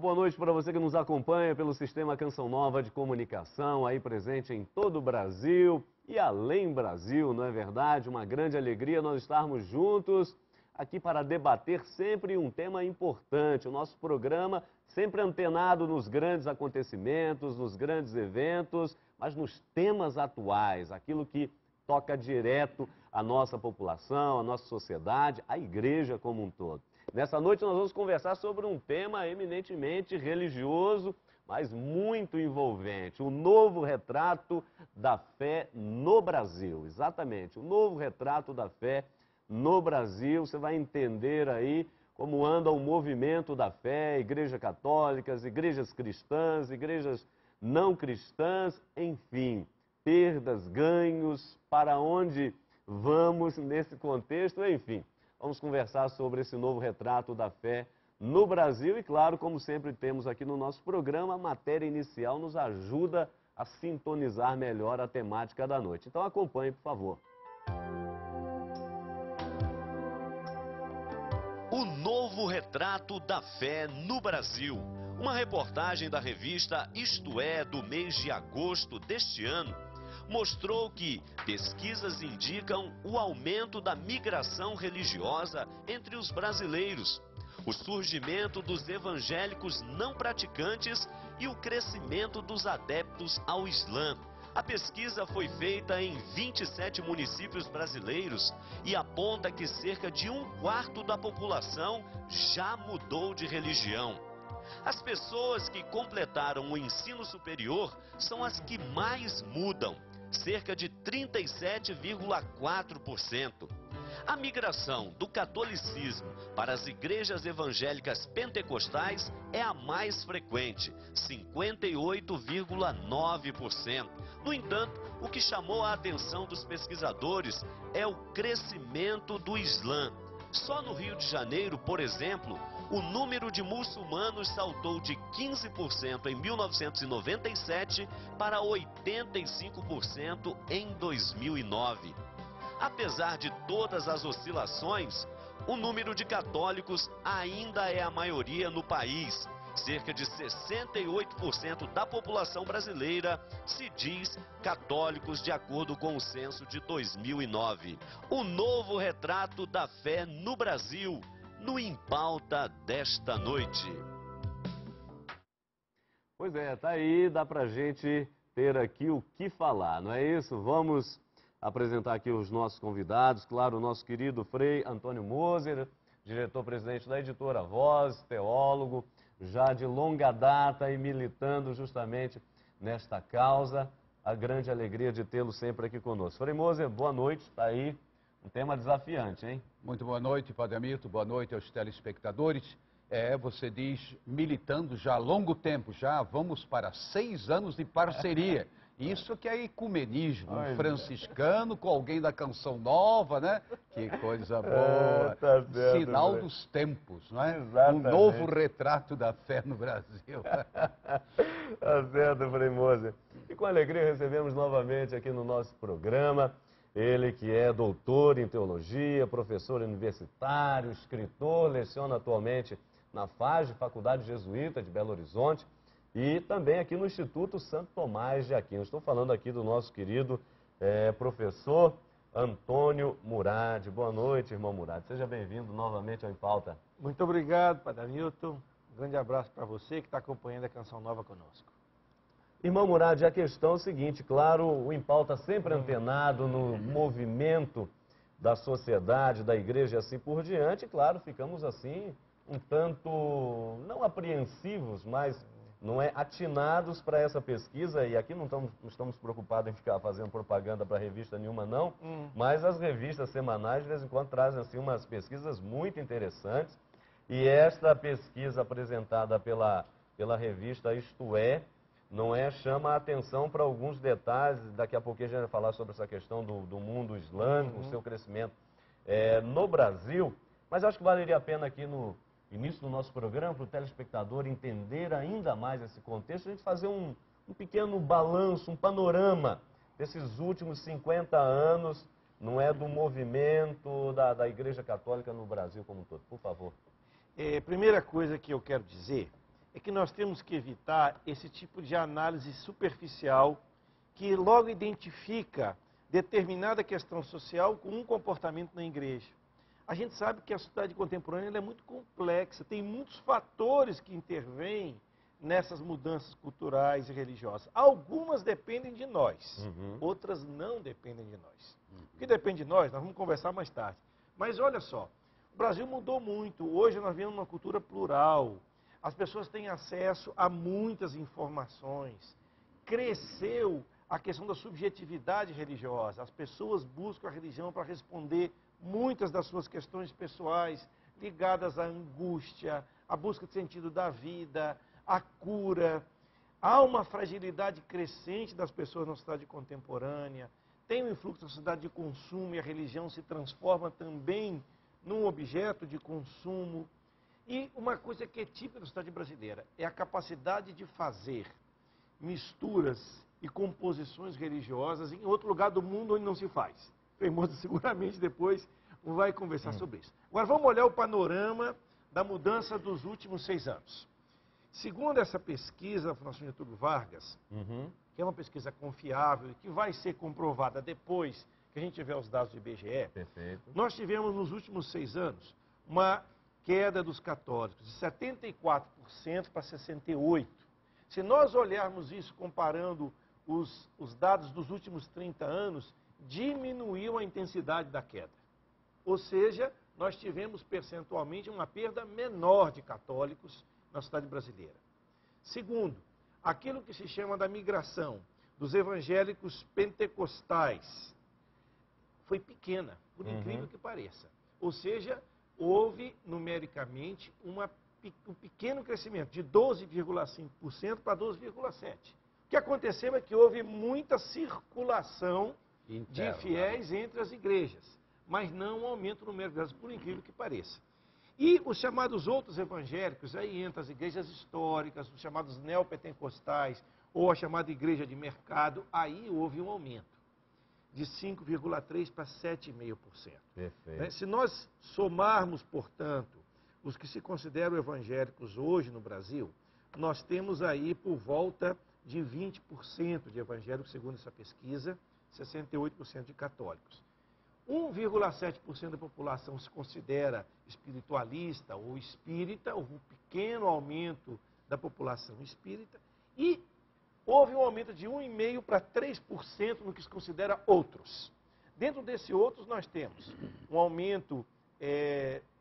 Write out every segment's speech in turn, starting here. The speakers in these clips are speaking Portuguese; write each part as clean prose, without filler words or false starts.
boa noite para você que nos acompanha pelo Sistema Canção Nova de Comunicação, aí presente em todo o Brasil e além Brasil, não é verdade? Uma grande alegria nós estarmos juntos aqui para debater sempre um tema importante. O nosso programa sempre antenado nos grandes acontecimentos, nos grandes eventos, mas nos temas atuais, aquilo que toca direto a nossa população, a nossa sociedade, a igreja como um todo. Nessa noite nós vamos conversar sobre um tema eminentemente religioso, mas muito envolvente. O novo retrato da fé no Brasil. Exatamente, o novo retrato da fé no Brasil. Você vai entender aí como anda o movimento da fé, igrejas católicas, igrejas cristãs, igrejas não cristãs, enfim, perdas, ganhos, para onde vamos nesse contexto, enfim. Vamos conversar sobre esse novo retrato da fé no Brasil e, claro, como sempre temos aqui no nosso programa, a matéria inicial nos ajuda a sintonizar melhor a temática da noite. Então acompanhe, por favor. O novo retrato da fé no Brasil. Uma reportagem da revista Isto É, do mês de agosto deste ano, mostrou que pesquisas indicam o aumento da migração religiosa entre os brasileiros, o surgimento dos evangélicos não praticantes e o crescimento dos adeptos ao Islã. A pesquisa foi feita em 27 municípios brasileiros e aponta que cerca de 1/4 da população já mudou de religião. As pessoas que completaram o ensino superior são as que mais mudam, cerca de 37,4%. A migração do catolicismo para as igrejas evangélicas pentecostais é a mais frequente, 58,9%. No entanto, o que chamou a atenção dos pesquisadores é o crescimento do Islã. Só no Rio de Janeiro, por exemplo, o número de muçulmanos saltou de 15% em 1997 para 85% em 2009. Apesar de todas as oscilações, o número de católicos ainda é a maioria no país. Cerca de 68% da população brasileira se diz católicos, de acordo com o censo de 2009. O novo retrato da fé no Brasil, no Em Pauta desta noite. Pois é, tá aí, dá pra gente ter aqui o que falar, não é isso? Vamos apresentar aqui os nossos convidados, claro, o nosso querido Frei Antônio Moser, diretor-presidente da editora Voz, teólogo, já de longa data e militando justamente nesta causa. A grande alegria de tê-lo sempre aqui conosco. Frei Moser, boa noite, está aí um tema desafiante, hein? Muito boa noite, Padre Hamilton, boa noite aos telespectadores. Você diz, militando já há longo tempo, já vamos para 6 anos de parceria. Isso que é ecumenismo, um franciscano com alguém da Canção Nova, né? Que coisa boa. Tá certo, Sinal Frei. dos tempos, não é? Exatamente. Um novo retrato da fé no Brasil. Tá certo, Frei Moser. E com alegria recebemos novamente aqui no nosso programa ele que é doutor em teologia, professor universitário, escritor, leciona atualmente na FAGE, Faculdade Jesuíta de Belo Horizonte, e também aqui no Instituto Santo Tomás de Aquino. Estou falando aqui do nosso querido professor Antônio Murad. Boa noite, irmão Murad. Seja bem-vindo novamente ao Em Pauta. Muito obrigado, Padre Hamilton. Um grande abraço para você que está acompanhando a Canção Nova conosco. Irmão Murad, a questão é o seguinte, claro, o Em Pauta sempre antenado no movimento da sociedade, da igreja e assim por diante, e claro, ficamos assim um tanto, não apreensivos, mas não é atinados para essa pesquisa, e aqui não estamos preocupados em ficar fazendo propaganda para revista nenhuma não, mas as revistas semanais de vez em quando trazem assim umas pesquisas muito interessantes, e esta pesquisa apresentada pela revista Isto É, não é, chama a atenção para alguns detalhes. Daqui a pouquinho a gente vai falar sobre essa questão do mundo islâmico, o seu crescimento no Brasil, mas acho que valeria a pena aqui no início do nosso programa, para o telespectador entender ainda mais esse contexto, a gente fazer um pequeno balanço, um panorama desses últimos 50 anos, não é, do movimento da Igreja Católica no Brasil como um todo. Por favor. Primeira coisa que eu quero dizer é que nós temos que evitar esse tipo de análise superficial que logo identifica determinada questão social com um comportamento na igreja. A gente sabe que a sociedade contemporânea ela é muito complexa, tem muitos fatores que intervêm nessas mudanças culturais e religiosas. Algumas dependem de nós, outras não dependem de nós. O que depende de nós, nós vamos conversar mais tarde. Mas olha só, o Brasil mudou muito, hoje nós vivemos uma cultura plural, as pessoas têm acesso a muitas informações, cresceu a questão da subjetividade religiosa, as pessoas buscam a religião para responder muitas das suas questões pessoais ligadas à angústia, à busca de sentido da vida, à cura. Há uma fragilidade crescente das pessoas na sociedade contemporânea, tem um influxo da sociedade de consumo e a religião se transforma também num objeto de consumo. E uma coisa que é típica da sociedade brasileira é a capacidade de fazer misturas e composições religiosas em outro lugar do mundo onde não se faz. O Hermoso seguramente depois vai conversar sobre isso. Agora vamos olhar o panorama da mudança dos últimos 6 anos. Segundo essa pesquisa da Fundação Getúlio Vargas, que é uma pesquisa confiável e que vai ser comprovada depois que a gente tiver os dados do IBGE, nós tivemos nos últimos 6 anos uma queda dos católicos de 74% para 68%. Se nós olharmos isso comparando os dados dos últimos 30 anos, diminuiu a intensidade da queda. Ou seja, nós tivemos percentualmente uma perda menor de católicos na sociedade brasileira. Segundo, aquilo que se chama da migração dos evangélicos pentecostais foi pequena, por incrível que pareça. Ou seja, houve numericamente um pequeno crescimento de 12,5% para 12,7%. O que aconteceu é que houve muita circulação de fiéis entre as igrejas, mas não um aumento numérico, por incrível que pareça. E os chamados outros evangélicos, aí entra as igrejas históricas, os chamados neopentecostais, ou a chamada igreja de mercado, aí houve um aumento de 5,3% para 7,5%. Se nós somarmos, portanto, os que se consideram evangélicos hoje no Brasil, nós temos aí por volta de 20% de evangélicos, segundo essa pesquisa, 68% de católicos. 1,7% da população se considera espiritualista ou espírita, houve um pequeno aumento da população espírita, e houve um aumento de 1,5% para 3% no que se considera outros. Dentro desse outros, nós temos um aumento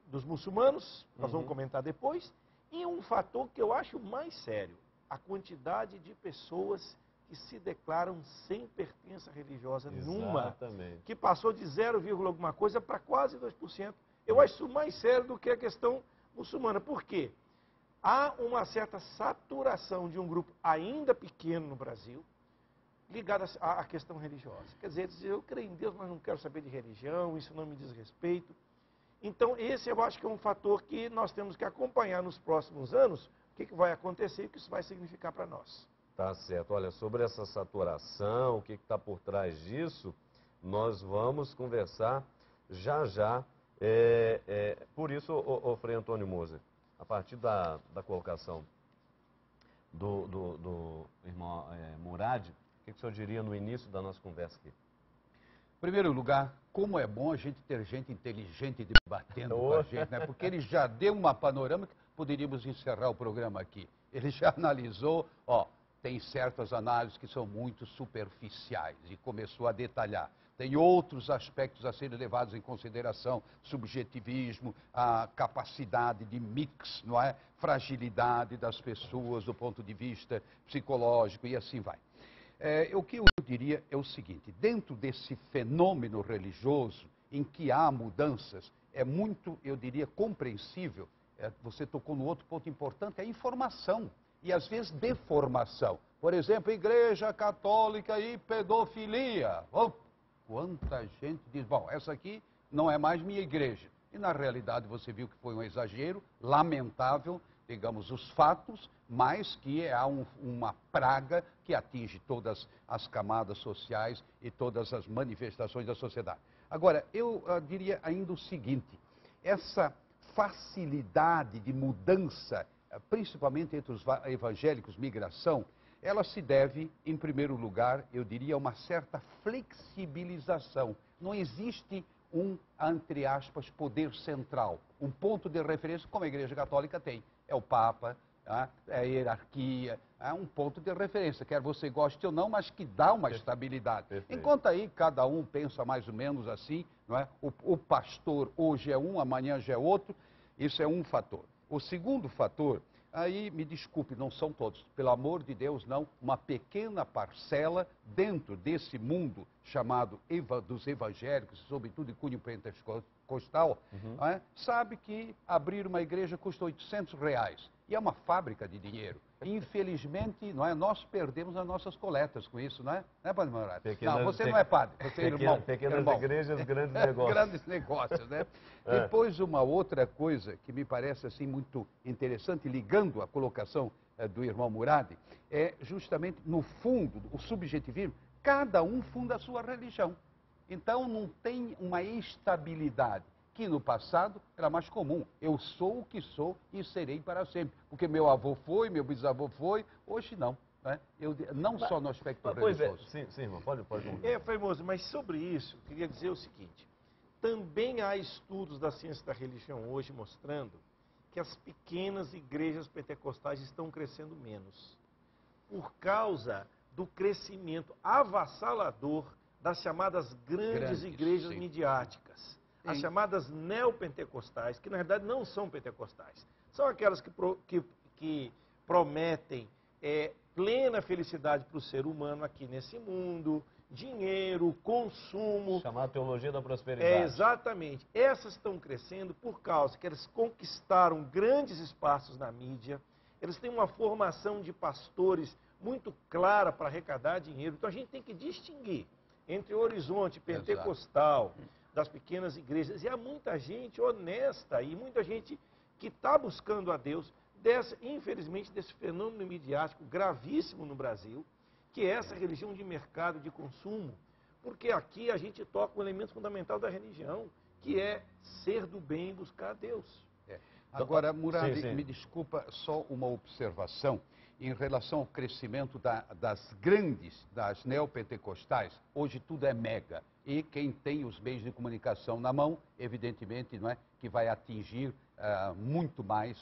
dos muçulmanos, nós vamos comentar depois, e um fator que eu acho mais sério, a quantidade de pessoas que se declaram sem pertença religiosa nenhuma, que passou de 0, alguma coisa para quase 2%. Eu acho isso mais sério do que a questão muçulmana. Por quê? Há uma certa saturação de um grupo ainda pequeno no Brasil, ligado à questão religiosa. Quer dizer, eu creio em Deus, mas não quero saber de religião, isso não me diz respeito. Então, esse eu acho que é um fator que nós temos que acompanhar nos próximos anos, o que vai acontecer e o que isso vai significar para nós. Tá certo. Olha, sobre essa saturação, o que está por trás disso, nós vamos conversar já já. Por isso, Frei Antônio Moser, a partir da colocação do irmão Murad, o que o senhor diria no início da nossa conversa aqui? Em primeiro lugar, como é bom a gente ter gente inteligente debatendo com a gente, né? Porque ele já deu uma panorâmica, poderíamos encerrar o programa aqui. Ele já analisou, tem certas análises que são muito superficiais e começou a detalhar. Tem outros aspectos a serem levados em consideração, subjetivismo, a capacidade de mix, não é? Fragilidade das pessoas do ponto de vista psicológico e assim vai. O que eu diria é o seguinte, dentro desse fenômeno religioso em que há mudanças, é muito, eu diria, compreensível, você tocou no outro ponto importante, a informação e às vezes deformação. Por exemplo, igreja católica e pedofilia. Quanta gente diz, bom, essa aqui não é mais minha igreja. E na realidade você viu que foi um exagero, lamentável, digamos, os fatos, mas que há uma praga que atinge todas as camadas sociais e todas as manifestações da sociedade. Agora, eu diria ainda o seguinte, essa facilidade de mudança principalmente entre os evangélicos, migração, ela se deve, em primeiro lugar, eu diria, a uma certa flexibilização. Não existe entre aspas, poder central, um ponto de referência, como a Igreja Católica tem. É o Papa, é a hierarquia, é um ponto de referência, quer você goste ou não, mas que dá uma estabilidade. Perfeito. Enquanto aí cada um pensa mais ou menos assim, não é? O pastor hoje é um, amanhã já é outro, isso é um fator. O segundo fator, aí me desculpe, não são todos, pelo amor de Deus não, uma pequena parcela dentro desse mundo chamado dos evangélicos, sobretudo de cunho pentecostal, sabe que abrir uma igreja custa R$800 e é uma fábrica de dinheiro. Infelizmente, nós perdemos as nossas coletas com isso, não é, Padre Moraes? Não, você não é padre, você é irmão. Pequenas irmão. igrejas, grandes negócios. Grandes negócios, né? Depois, uma outra coisa que me parece assim muito interessante, ligando a colocação do irmão Murad, é justamente, no fundo, o subjetivismo, cada um funda a sua religião. Então, não tem uma estabilidade, que no passado era mais comum. Eu sou o que sou e serei para sempre. Porque meu avô foi, meu bisavô foi, hoje não. Né? Só no aspecto religioso. Sim, irmão, pode. Frei Moser, mas sobre isso, eu queria dizer o seguinte. Também há estudos da ciência da religião hoje mostrando que as pequenas igrejas pentecostais estão crescendo menos. Por causa do crescimento avassalador das chamadas grandes igrejas midiáticas. As chamadas neopentecostais, que na verdade não são pentecostais. São aquelas que prometem plena felicidade para o ser humano aqui nesse mundo, dinheiro, consumo. Chamada teologia da prosperidade. Exatamente. Essas estão crescendo por causa que elas conquistaram grandes espaços na mídia, eles têm uma formação de pastores muito clara para arrecadar dinheiro. Então a gente tem que distinguir entre o horizonte pentecostal, das pequenas igrejas. E há muita gente honesta e muita gente que está buscando a Deus, infelizmente, desse fenômeno midiático gravíssimo no Brasil, que é essa religião de mercado, de consumo. Porque aqui a gente toca um elemento fundamental da religião, que é ser do bem e buscar a Deus. Agora, Murad, me desculpa, só uma observação. Em relação ao crescimento das neopentecostais, hoje tudo é mega. E quem tem os meios de comunicação na mão, evidentemente, não é, que vai atingir muito mais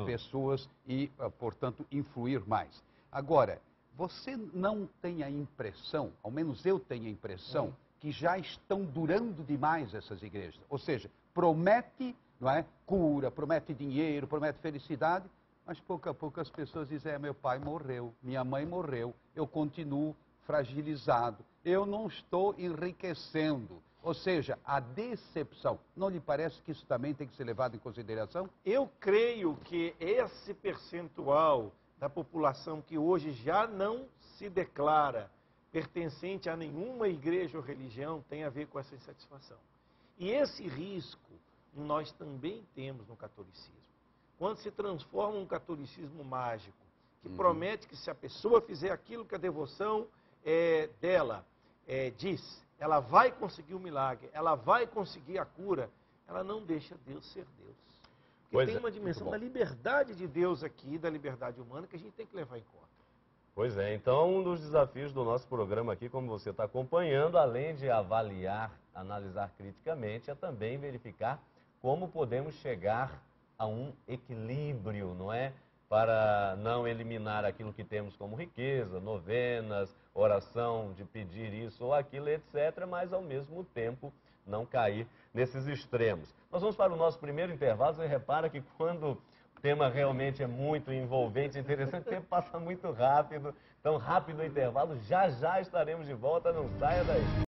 pessoas e, portanto, influir mais. Agora, você não tem a impressão, ao menos eu tenho a impressão, que já estão durando demais essas igrejas. Ou seja, promete, não é, cura, promete dinheiro, promete felicidade, mas pouco a pouco as pessoas dizem, meu pai morreu, minha mãe morreu, eu continuo fragilizado, eu não estou enriquecendo. Ou seja, a decepção, não lhe parece que isso também tem que ser levado em consideração? Eu creio que esse percentual da população que hoje já não se declara pertencente a nenhuma igreja ou religião tem a ver com essa insatisfação. E esse risco nós também temos no catolicismo. Quando se transforma um catolicismo mágico, que promete que se a pessoa fizer aquilo que a devoção dela diz, ela vai conseguir o milagre, ela vai conseguir a cura, ela não deixa Deus ser Deus. Porque tem uma dimensão da liberdade de Deus aqui, da liberdade humana, que a gente tem que levar em conta. Pois é, então um dos desafios do nosso programa aqui, como você está acompanhando, além de avaliar, analisar criticamente, é também verificar como podemos chegar a um equilíbrio, não é? Para não eliminar aquilo que temos como riqueza, novenas, oração de pedir isso ou aquilo, etc., mas ao mesmo tempo não cair nesses extremos. Nós vamos para o nosso primeiro intervalo. Você repara que quando o tema realmente é muito envolvente, interessante, o tempo passa muito rápido. Então, rápido o intervalo, já estaremos de volta, não saia daí.